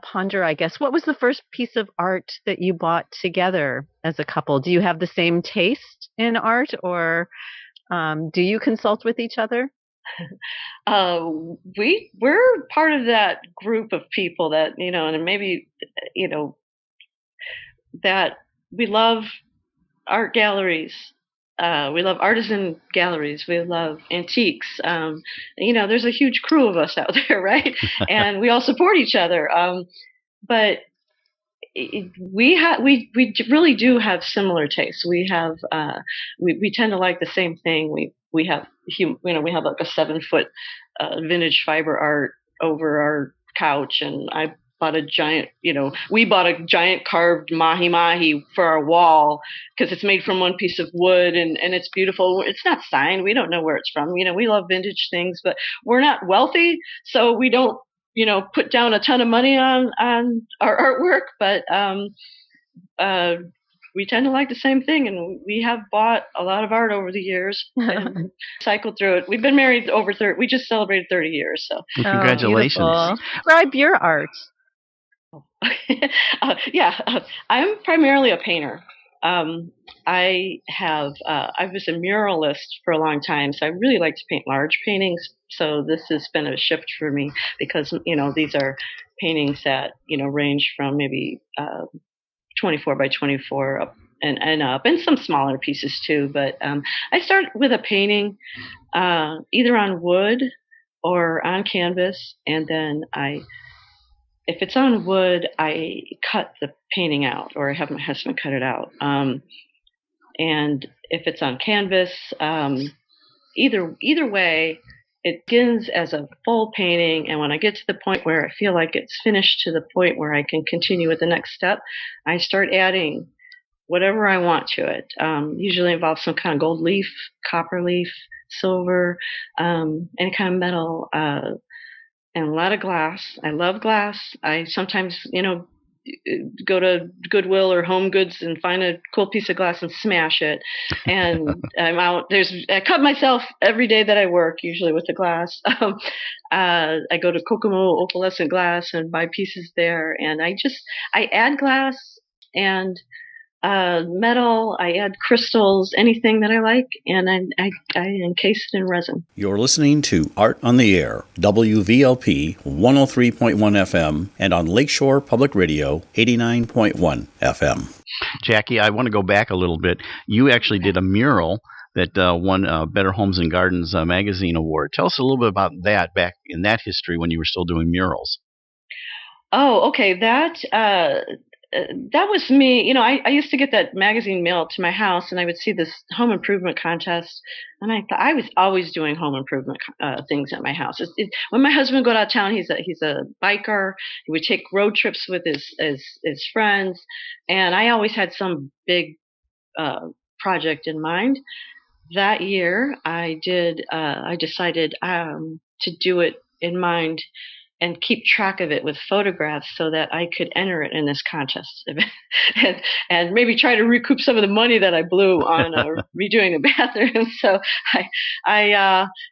ponder, I guess. What was the first piece of art that you bought together as a couple? Do you have the same taste in art, or do you consult with each other? We're part of that group of people that, and maybe, that we love art galleries. We love artisan galleries. We love antiques. There's a huge crew of us out there, right? And we all support each other. But we really do have similar tastes. We have we tend to like the same thing. We have like a 7-foot vintage fiber art over our couch, and I bought a giant, we bought a giant carved mahi for our wall because it's made from one piece of wood and it's beautiful. It's not signed. We don't know where it's from. We love vintage things, but we're not wealthy, so we don't, put down a ton of money on our artwork, but we tend to like the same thing, and we have bought a lot of art over the years and cycled through it. We've been married over 30. We just celebrated 30 years. So congratulations. Describe your art. I'm primarily a painter. I was a muralist for a long time, so I really like to paint large paintings. So this has been a shift for me because, these are paintings that, range from maybe 24 by 24 up and up, and some smaller pieces too. But I start with a painting either on wood or on canvas, and then if it's on wood, I cut the painting out, or I have my husband cut it out. And if it's on canvas, either way, it begins as a full painting. And when I get to the point where I feel like it's finished to the point where I can continue with the next step, I start adding whatever I want to it. Usually involves some kind of gold leaf, copper leaf, silver, any kind of metal, and a lot of glass. I love glass. I sometimes, go to Goodwill or Home Goods and find a cool piece of glass and smash it. And I'm out. I cut myself every day that I work, usually with the glass. I go to Kokomo opalescent glass and buy pieces there. And I add glass and metal. I add crystals, anything that I like, and I encase it in resin. You're listening to Art on the Air, WVLP 103.1 FM, and on Lakeshore Public Radio 89.1 FM. Jackie, I want to go back a little bit. You actually did a mural that won Better Homes and Gardens magazine award. Tell us a little bit about that back in that history when you were still doing murals. Oh, okay. That was me. You know, I used to get that magazine mailed to my house, and I would see this home improvement contest, and I thought I was always doing home improvement things at my house. When my husband would go out of town, he's a biker. He would take road trips with his friends, and I always had some big project in mind. That year, I decided to do it in mind and keep track of it with photographs so that I could enter it in this contest and maybe try to recoup some of the money that I blew on redoing a bathroom. So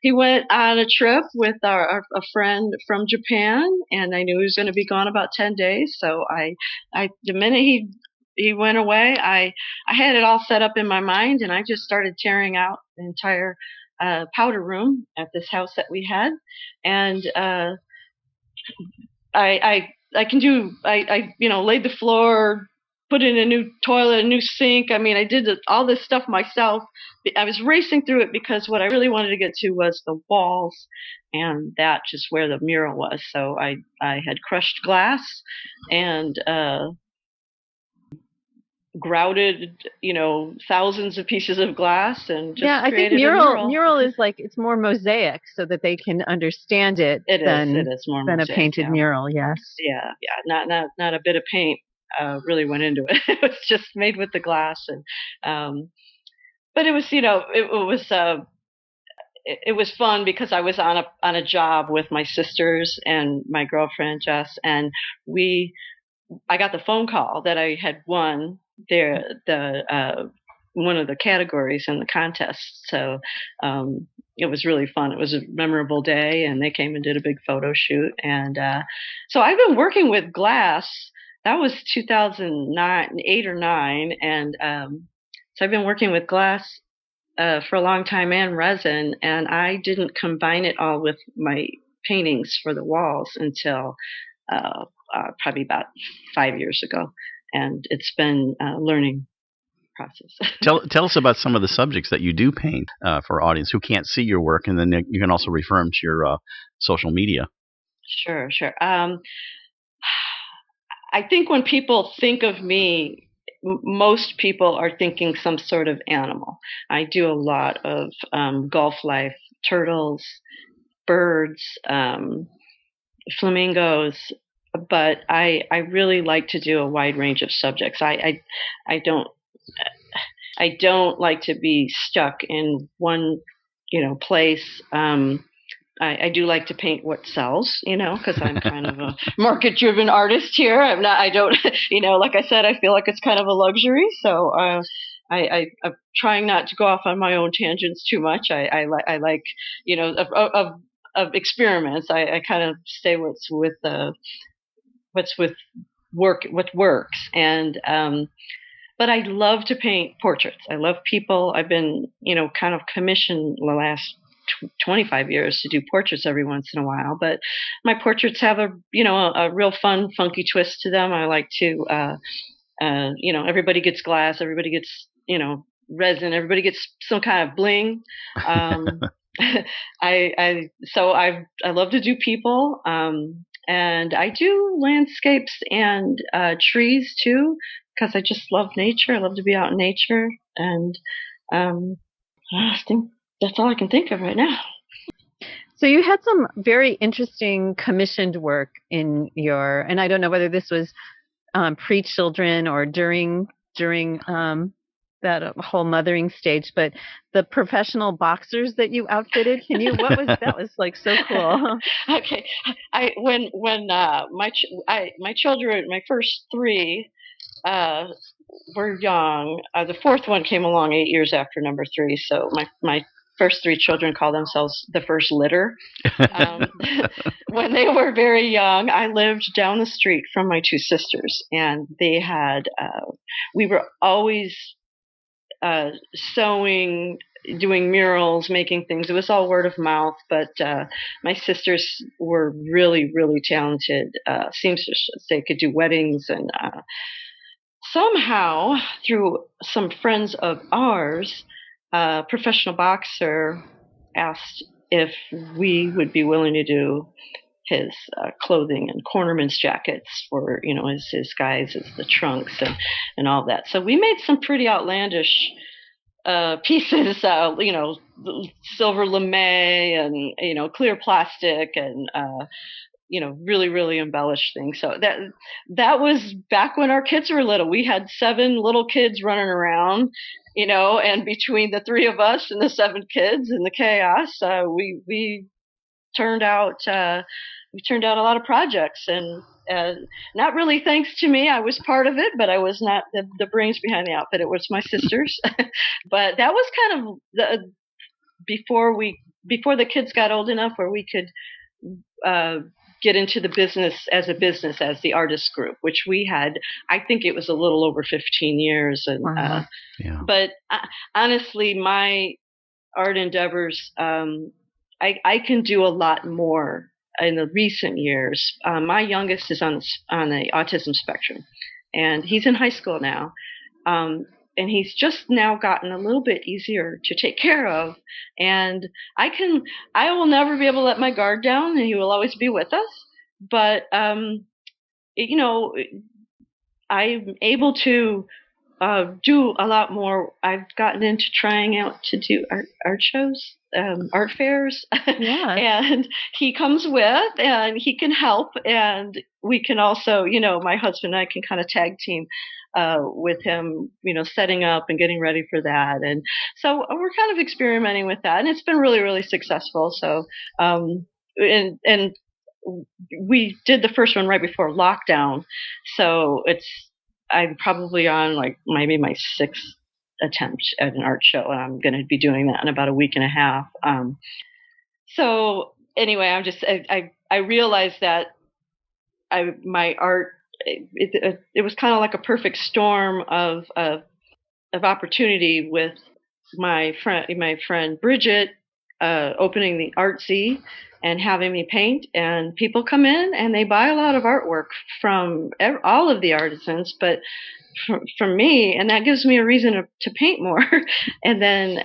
he went on a trip with a friend from Japan, and I knew he was going to be gone about 10 days. So the minute he went away, I had it all set up in my mind, and I just started tearing out the entire powder room at this house that we had. And I laid the floor, put in a new toilet, a new sink. I mean, I did all this stuff myself. I was racing through it because what I really wanted to get to was the walls, and that just where the mural was. So I had crushed glass and grouted, thousands of pieces of glass and just I think created a mural is like, it's more mosaic so that they can understand it. It is more than mosaic, a painted mural. Yes. Yeah. Not a bit of paint really went into it. It was just made with the glass, and but it was it was fun because I was on a job with my sisters and my girlfriend Jess, and I got the phone call that I had won one of the categories in the contest. So it was really fun. It was a memorable day, and they came and did a big photo shoot. And so I've been working with glass. That was 2008 or 9, and so I've been working with glass for a long time and resin. And I didn't combine it all with my paintings for the walls until probably about 5 years ago, and it's been a learning process. Tell us about some of the subjects that you do paint for our audience who can't see your work, and then you can also refer them to your social media. Sure. I think when people think of me, most people are thinking some sort of animal. I do a lot of Gulf life, turtles, birds, flamingos, but I really like to do a wide range of subjects. I don't like to be stuck in one place. I do like to paint what sells, because I'm kind of a market-driven artist here. I don't, like I said, I feel like it's kind of a luxury. So I'm trying not to go off on my own tangents too much. I like, of experiments. I kind of stay what works. And but I love to paint portraits. I love people. I've been, kind of commissioned the last 25 years to do portraits every once in a while. But my portraits have a real fun, funky twist to them. I like to, everybody gets glass, everybody gets, resin, everybody gets some kind of bling. I love to do people. And I do landscapes and trees too, because I just love nature. I love to be out in nature, and I think that's all I can think of right now. So you had some very interesting commissioned work in and I don't know whether this was pre-children or during the that whole mothering stage, but the professional boxers that you outfitted, that was like so cool. Okay. When my children, my first three, were young. The fourth one came along 8 years after number three. So my first three children call themselves the first litter. When they were very young, I lived down the street from my two sisters, and they had, we were always sewing, doing murals, making things. It was all word of mouth, but my sisters were really, really talented seamstresses. They could do weddings, and somehow, through some friends of ours, a professional boxer asked if we would be willing to do his clothing and cornerman's jackets for, his guys, as the trunks and all that. So we made some pretty outlandish pieces, silver lame and, clear plastic and, really, really embellished things. So that was back when our kids were little. We had 7 little kids running around, and between the 3 of us and the 7 kids and the chaos, we turned out a lot of projects, and not really thanks to me. I was part of it, but I was not the brains behind the outfit. It was my sisters. But that was kind of before the kids got old enough where we could get into the business as the artist group, which we had. I think it was a little over 15 years. And yeah. But honestly, my art endeavors, I can do a lot more in the recent years. My youngest is on the autism spectrum, and he's in high school now. And he's just now gotten a little bit easier to take care of. And I will never be able to let my guard down, and he will always be with us. But, I'm able to do a lot more. I've gotten into trying out to do art shows, art fairs. Yeah. And he comes with, and he can help. And we can also, my husband and I can kind of tag team with him, setting up and getting ready for that. And so we're kind of experimenting with that, and it's been really, really successful. So, and we did the first one right before lockdown. So I'm probably on like maybe my 6th attempt at an art show, and I'm going to be doing that in about a week and a half. So anyway, I realized that my art, it was kind of like a perfect storm of opportunity with my friend Bridget opening the Artsy and having me paint, and people come in and they buy a lot of artwork from all of the artisans, but from me, and that gives me a reason to paint more. And then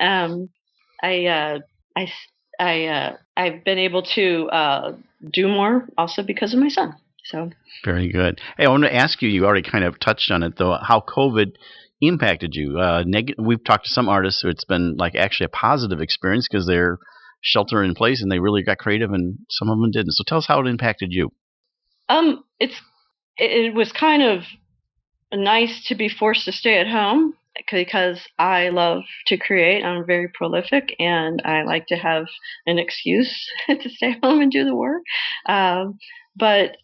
I've been able to do more also because of my son. So very good. Hey, I want to ask you. You already kind of touched on it, though. How COVID impacted you? We've talked to some artists who it's been like actually a positive experience because they're sheltering in place and they really got creative, and some of them didn't. So tell us how it impacted you. It was kind of nice to be forced to stay at home because I love to create. I'm very prolific, and I like to have an excuse to stay home and do the work. But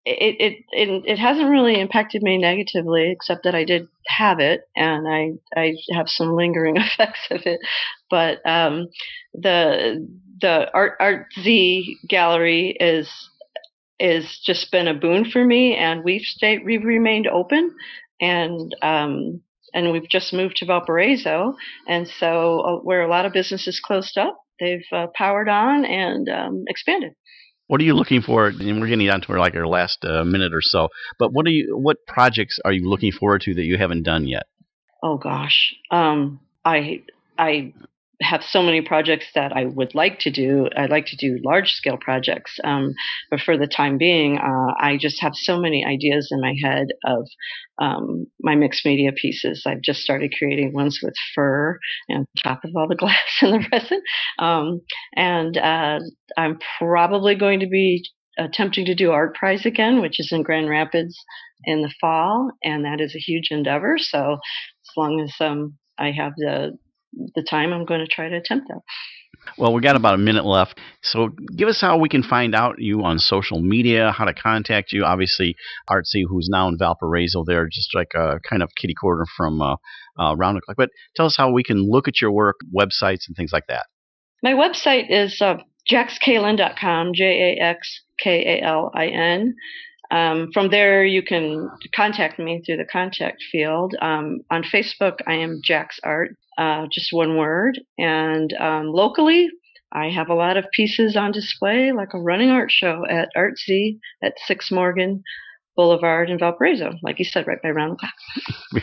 it hasn't really impacted me negatively, except that I did have it, and I have some lingering effects of it. But the Art Z gallery is just been a boon for me, and we've remained open, and we've just moved to Valparaiso, and so where a lot of businesses closed up, they've powered on and expanded. What are you looking for? And we're getting down to our last minute or so. But what projects are you looking forward to that you haven't done yet? Oh gosh, I have so many projects that I would like to do. I'd like to do large scale projects, but for the time being, I just have so many ideas in my head of my mixed media pieces. I've just started creating ones with fur on top of all the glass and the resin, and I'm probably going to be attempting to do Art Prize again, which is in Grand Rapids in the fall, and that is a huge endeavor. So as long as I have the time, I'm going to try to attempt that. Well, we got about a minute left, so give us how we can find out you on social media, how to contact you. Obviously, Artsy, who's now in Valparaiso, there, just like a kind of kitty corner from Round the Clock. But tell us how we can look at your work, websites, and things like that. My website is jaxkalin.com, JAXKALIN. From there, you can contact me through the contact field. On Facebook, I am Jax Art, just one word. And locally, I have a lot of pieces on display, like a running art show at Artsy at 6 Morgan Boulevard in Valparaiso, like you said, right by Round the Clock.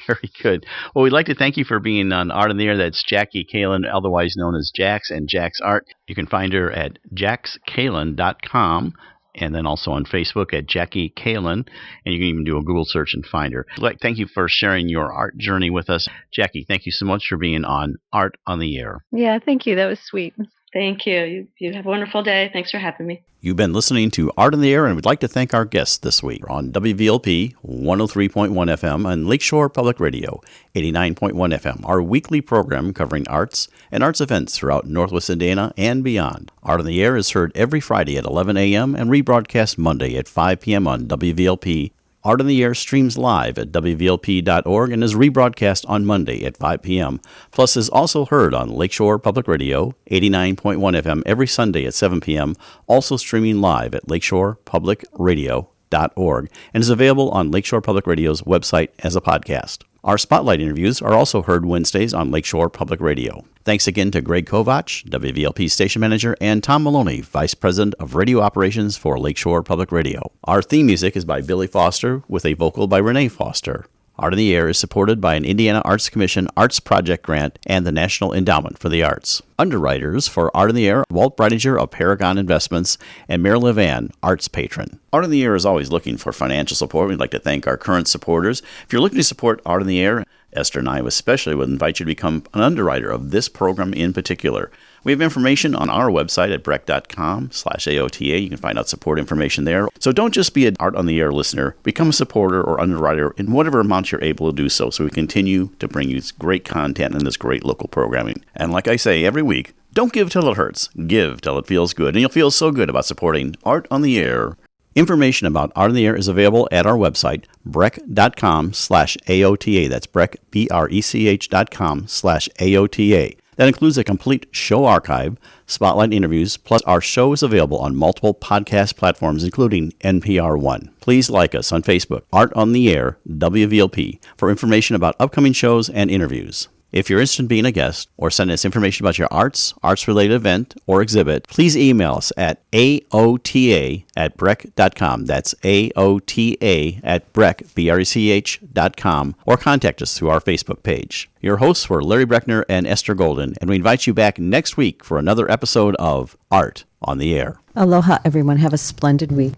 Very good. Well, we'd like to thank you for being on Art on the Air. That's Jackie Kalin, otherwise known as Jax and Jax Art. You can find her at jaxkalin.com. And then also on Facebook at Jackie Kalin, and you can even do a Google search and find her. Thank you for sharing your art journey with us. Jackie, thank you so much for being on Art on the Air. Yeah, thank you. That was sweet. Thank you. You have a wonderful day. Thanks for having me. You've been listening to Art on the Air, and we'd like to thank our guests this week on WVLP 103.1 FM and Lakeshore Public Radio 89.1 FM, our weekly program covering arts and arts events throughout Northwest Indiana and beyond. Art on the Air is heard every Friday at 11 a.m. and rebroadcast Monday at 5 p.m. on WVLP. Art on the Air streams live at WVLP.org and is rebroadcast on Monday at 5 p.m. Plus is also heard on Lakeshore Public Radio, 89.1 FM every Sunday at 7 p.m., also streaming live at lakeshorepublicradio.org and is available on Lakeshore Public Radio's website as a podcast. Our spotlight interviews are also heard Wednesdays on Lakeshore Public Radio. Thanks again to Greg Kovach, WVLP station manager, and Tom Maloney, vice president of radio operations for Lakeshore Public Radio. Our theme music is by Billy Foster with a vocal by Renee Foster. Art on the Air is supported by an Indiana Arts Commission Arts Project Grant and the National Endowment for the Arts. Underwriters for Art on the Air, Walt Breidinger of Paragon Investments and Mary Levan, Arts Patron. Art on the Air is always looking for financial support. We'd like to thank our current supporters. If you're looking to support Art on the Air, Esther and I especially would invite you to become an underwriter of this program in particular. We have information on our website at breck.com/AOTA. You can find out support information there. So don't just be an Art on the Air listener. Become a supporter or underwriter in whatever amount you're able to do so we continue to bring you great content and this great local programming. And like I say every week, don't give till it hurts. Give till it feels good. And you'll feel so good about supporting Art on the Air. Information about Art on the Air is available at our website, breck.com/AOTA. That's Breck, BRECH.com/AOTA. That includes a complete show archive, spotlight interviews, plus our show is available on multiple podcast platforms, including NPR One. Please like us on Facebook, Art on the Air, WVLP, for information about upcoming shows and interviews. If you're interested in being a guest or sending us information about your arts-related event or exhibit, please email us at aota@breck.com. That's aota@breck, BRECH.com, or contact us through our Facebook page. Your hosts were Larry Breckner and Esther Golden, and we invite you back next week for another episode of Art on the Air. Aloha, everyone. Have a splendid week.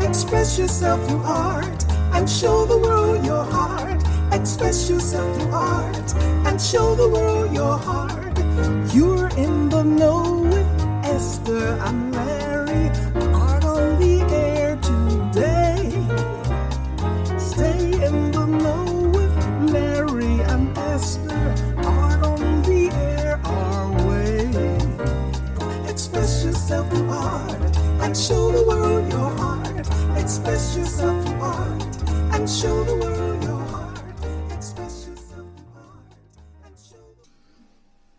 Express yourself through art and show the world your heart. Express yourself through art and show the world your heart. You're in the know with Esther and Larry. Art on the Air today. Stay in the know with Larry and Esther. Art on the Air our way. Express yourself through art and show the world your heart. Express yourself through art and show